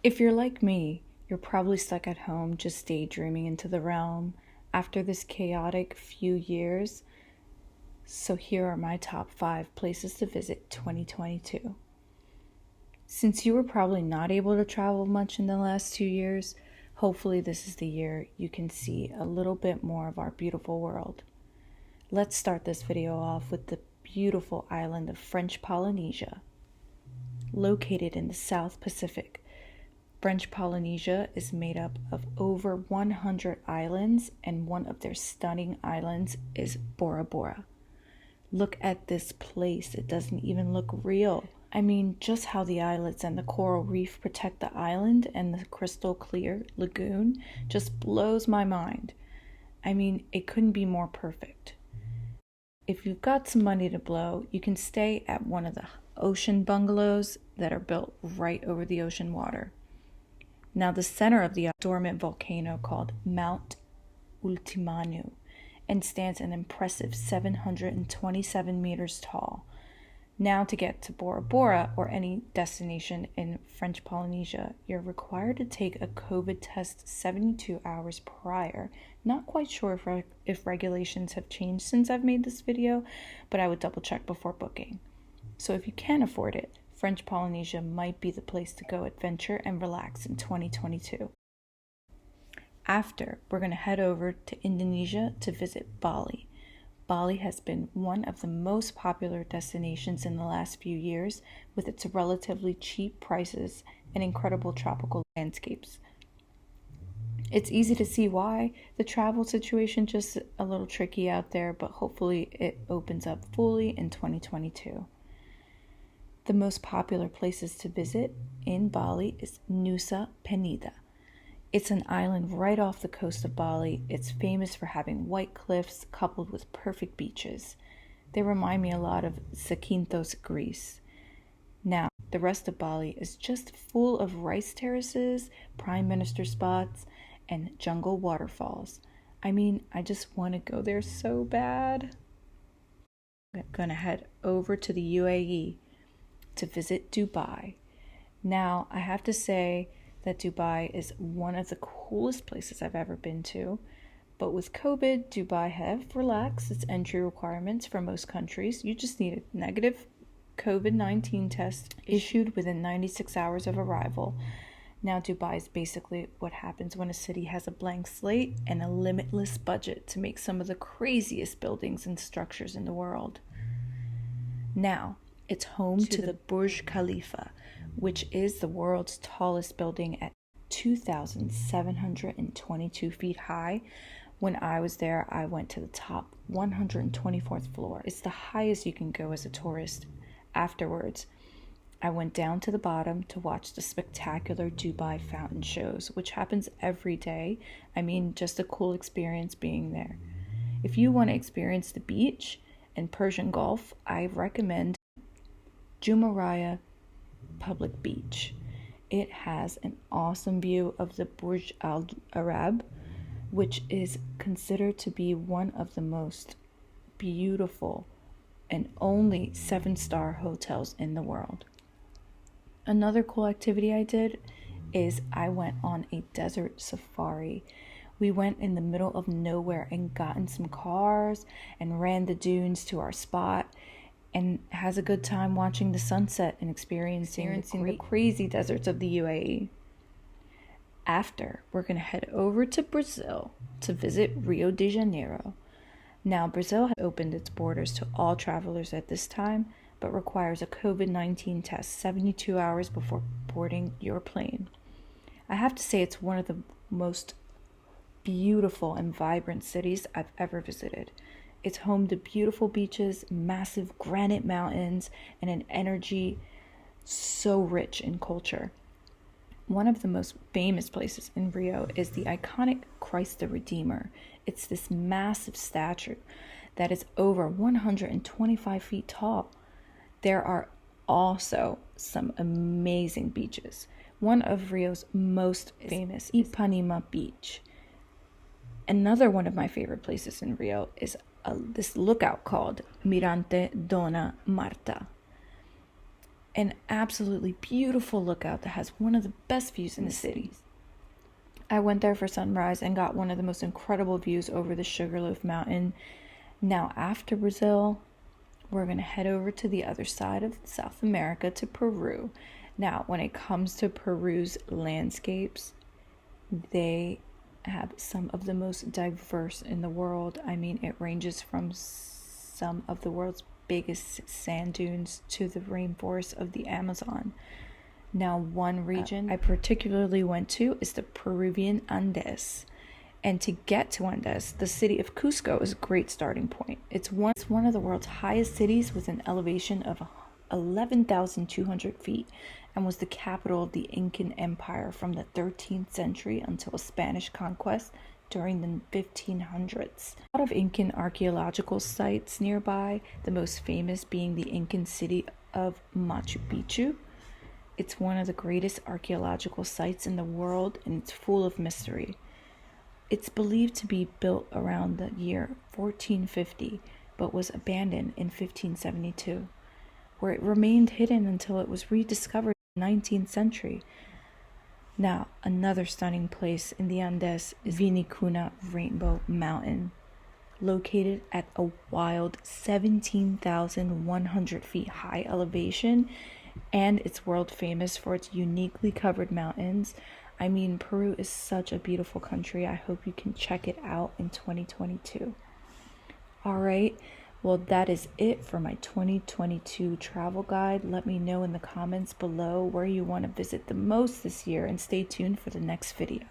If you're like me, you're probably stuck at home just daydreaming into the realm after this chaotic few years. So here are my top 5 places to visit 2022. Since you were probably not able to travel much in the last 2 years, hopefully this is the year you can see a little bit more of our beautiful world. Let's start this video off with the beautiful island of French Polynesia. Located in the South Pacific, French Polynesia is made up of over 100 islands, and one of their stunning islands is Bora Bora. Look at this place, it doesn't even look real. I mean, just how the islets and the coral reef protect the island and the crystal clear lagoon just blows my mind. I mean, it couldn't be more perfect. If you've got some money to blow, you can stay at one of the ocean bungalows that are built right over the ocean water. Now, the center of the dormant volcano called Mount Ultimanu and stands an impressive 727 meters tall. Now, to get to Bora Bora or any destination in French Polynesia, you're required to take a COVID test 72 hours prior. Not quite sure if regulations have changed since I've made this video, but I would double check before booking. So if you can afford it, French Polynesia might be the place to go adventure and relax in 2022. After, we're going to head over to Indonesia to visit Bali. Bali has been one of the most popular destinations in the last few years with its relatively cheap prices and incredible tropical landscapes. It's easy to see why. The travel situation just a little tricky out there, but hopefully it opens up fully in 2022. The most popular places to visit in Bali is Nusa Penida. It's an island right off the coast of Bali. It's famous for having white cliffs coupled with perfect beaches. They remind me a lot of Zakynthos, Greece. Now, the rest of Bali is just full of rice terraces, prime minister spots, and jungle waterfalls. I mean, I just want to go there so bad. I'm gonna head over to the UAE to visit Dubai. Now, I have to say that Dubai is one of the coolest places I've ever been to. But with COVID, Dubai have relaxed its entry requirements for most countries. You just need a negative COVID-19 test issued within 96 hours of arrival. Now, Dubai is basically what happens when a city has a blank slate and a limitless budget to make some of the craziest buildings and structures in the world. Now, it's home to the Burj Khalifa, which is the world's tallest building at 2,722 feet high. When I was there, I went to the top 124th floor. It's the highest you can go as a tourist. Afterwards, I went down to the bottom to watch the spectacular Dubai fountain shows, which happens every day. I mean, just a cool experience being there. If you want to experience the beach and Persian Gulf, I recommend Jumeirah Public Beach. It has an awesome view of the Burj Al Arab, which is considered to be one of the most beautiful and only 7-star hotels in the world. Another cool activity I did is I went on a desert safari. We went in the middle of nowhere and got in some cars and ran the dunes to our spot, and has a good time watching the sunset and experiencing the crazy deserts of the UAE. After, we're going to head over to Brazil to visit Rio de Janeiro. Now, Brazil has opened its borders to all travelers at this time, but requires a COVID-19 test 72 hours before boarding your plane. I have to say it's one of the most beautiful and vibrant cities I've ever visited. It's home to beautiful beaches, massive granite mountains, and an energy so rich in culture. One of the most famous places in Rio is the iconic Christ the Redeemer. It's this massive statue that is over 125 feet tall. There are also some amazing beaches. One of Rio's most famous is Ipanema Beach. Another one of my favorite places in Rio is this lookout called Mirante Dona Marta. an absolutely beautiful lookout that has one of the best views in the city. I went there for sunrise and got one of the most incredible views over the Sugarloaf Mountain. Now, after Brazil, we're going to head over to the other side of South America to Peru. Now, when it comes to Peru's landscapes, they have some of the most diverse in the world. I mean, it ranges from some of the world's biggest sand dunes to the rainforest of the Amazon. Now, one region I particularly went to is the Peruvian Andes. And to get to Andes, the city of Cusco is a great starting point. It's one of the world's highest cities with an elevation of 11,200 feet and was the capital of the Incan Empire from the 13th century until Spanish conquest during the 1500s. A lot of Incan archaeological sites nearby, the most famous being the Incan city of Machu Picchu. It's one of the greatest archaeological sites in the world, and it's full of mystery. It's believed to be built around the year 1450, but was abandoned in 1572, where it remained hidden until it was rediscovered in the 19th century. Now, another stunning place in the Andes is Vinicuna Rainbow Mountain, located at a wild 17,100 feet high elevation, and it's world famous for its uniquely covered mountains. I mean, Peru is such a beautiful country. I hope you can check it out in 2022. All right, well, that is it for my 2022 travel guide. Let me know in the comments below where you want to visit the most this year, and stay tuned for the next video.